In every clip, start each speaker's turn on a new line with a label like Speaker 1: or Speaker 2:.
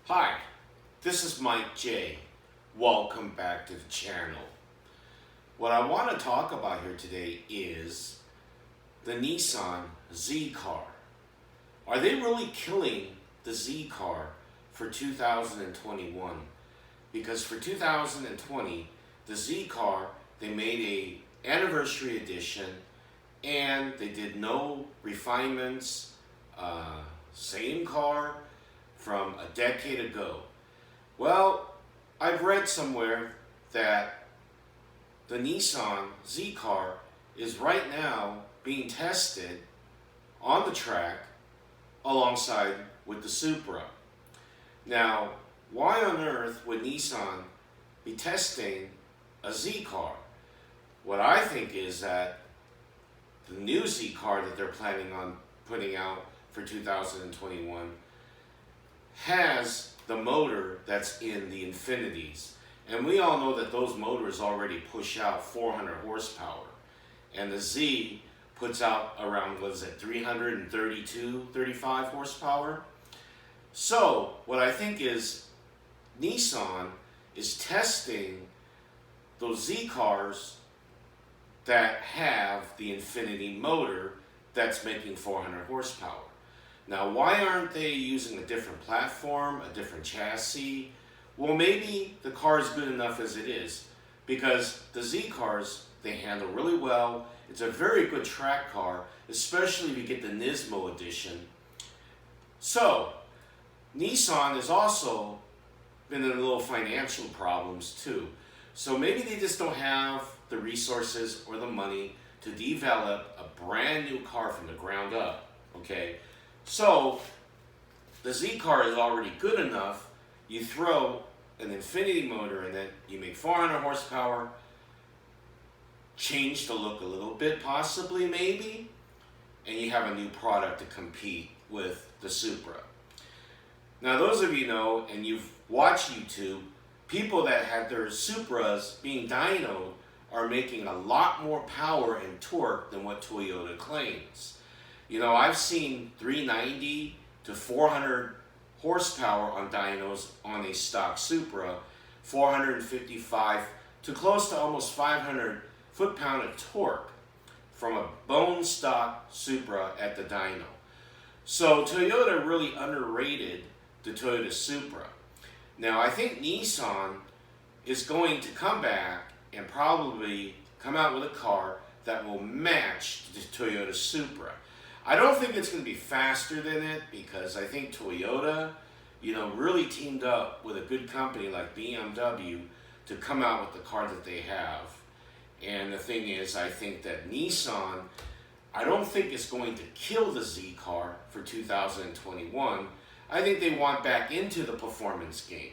Speaker 1: Hi, this is Mike J. Welcome back to the channel. What I want to talk about here today is the Nissan Z car. Are they really killing the Z car for 2021? Because for 2020, the Z car, they made a anniversary edition and they did no refinements, same car from a decade ago. Well, I've read somewhere that the Nissan Z car is right now being tested on the track alongside with the Supra. Now, why on earth would Nissan be testing a Z car? What I think is that the new Z car that they're planning on putting out for 2021 has the motor that's in the Infinities. And we all know that those motors already push out 400 horsepower. And the Z puts out around, 332, 35 horsepower? So, what I think is Nissan is testing those Z cars that have the Infinity motor that's making 400 horsepower. Now, why aren't they using a different platform, a different chassis? Well, maybe the car is good enough as it is, because the Z cars, they handle really well. It's a very good track car, especially if you get the Nismo edition. So, Nissan has also been in a little financial problems too. So maybe they just don't have the resources or the money to develop a brand new car from the ground up, okay? So, the Z car is already good enough. You throw an Infinity motor in it, you make 400 horsepower, change the look a little bit, possibly, maybe, and you have a new product to compete with the Supra. Now, those of you know, and you've watched YouTube, people that had their Supras being dynoed are making a lot more power and torque than what Toyota claims. You know, I've seen 390 to 400 horsepower on dynos on a stock Supra, 455 to close to almost 500 foot-pound of torque from a bone stock Supra at the dyno. So Toyota really underrated the Toyota Supra. Now, I think Nissan is going to come back and probably come out with a car that will match the Toyota Supra. I don't think it's going to be faster than it, because I think Toyota, really teamed up with a good company like BMW to come out with the car that they have. And the thing is, I think that Nissan, I don't think it's going to kill the Z car for 2021. I think they want back into the performance game.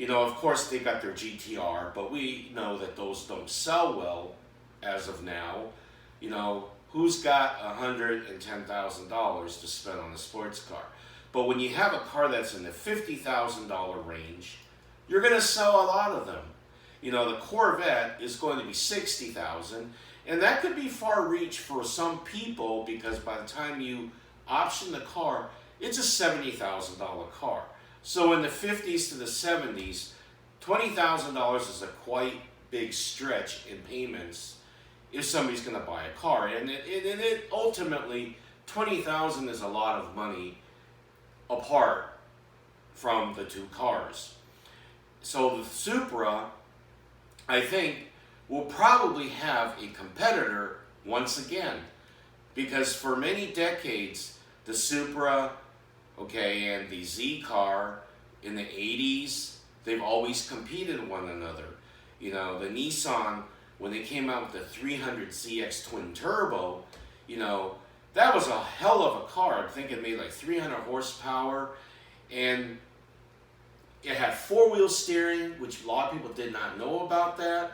Speaker 1: Of course, they got their GTR, but we know that those don't sell well as of now. Who's got $110,000 to spend on a sports car? But when you have a car that's in the $50,000 range, you're going to sell a lot of them. The Corvette is going to be $60,000, and that could be far reach for some people, because by the time you option the car, it's a $70,000 car. So in the 50s to the 70s, $20,000 is a quite big stretch in payments if somebody's going to buy a car. And it ultimately, $20,000 is a lot of money apart from the two cars. So the Supra, I think, will probably have a competitor once again, because for many decades, the Supra, and the Z car in the 80s, they've always competed one another. The Nissan, when they came out with the 300 ZX twin turbo, that was a hell of a car. I think it made like 300 horsepower, and it had four-wheel steering, which a lot of people did not know about that.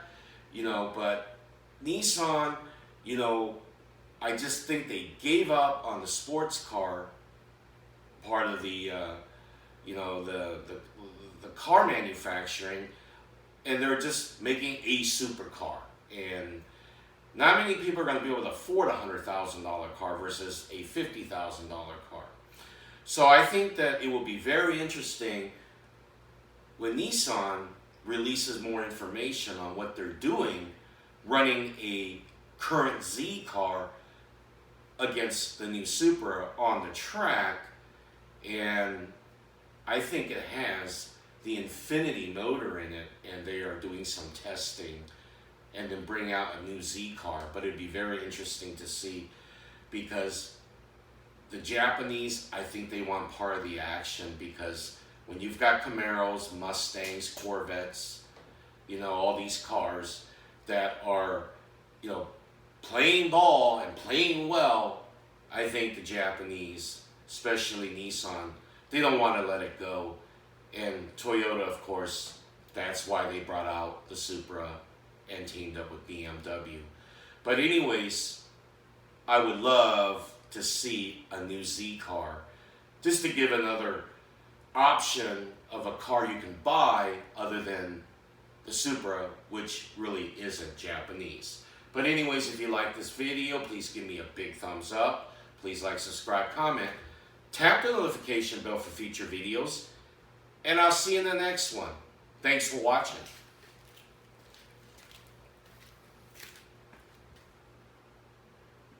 Speaker 1: But Nissan, I just think they gave up on the sports car part of the car manufacturing, and they're just making a supercar. And not many people are going to be able to afford a $100,000 car versus a $50,000 car. So I think that it will be very interesting when Nissan releases more information on what they're doing, running a current Z car against the new Supra on the track, and I think it has the Infinity motor in it, and they are doing some testing and then bring out a new Z car. But it'd be very interesting to see, because the Japanese, I think they want part of the action, because when you've got Camaros, Mustangs, Corvettes, all these cars that are, playing ball and playing well, I think the Japanese, especially Nissan, they don't want to let it go. And Toyota, of course, that's why they brought out the Supra and teamed up with BMW. But anyways, I would love to see a new Z car, just to give another option of a car you can buy other than the Supra, which really isn't Japanese. But anyways, if you like this video, please give me a big thumbs up. Please like, subscribe, comment, tap the notification bell for future videos, and I'll see you in the next one. Thanks for watching.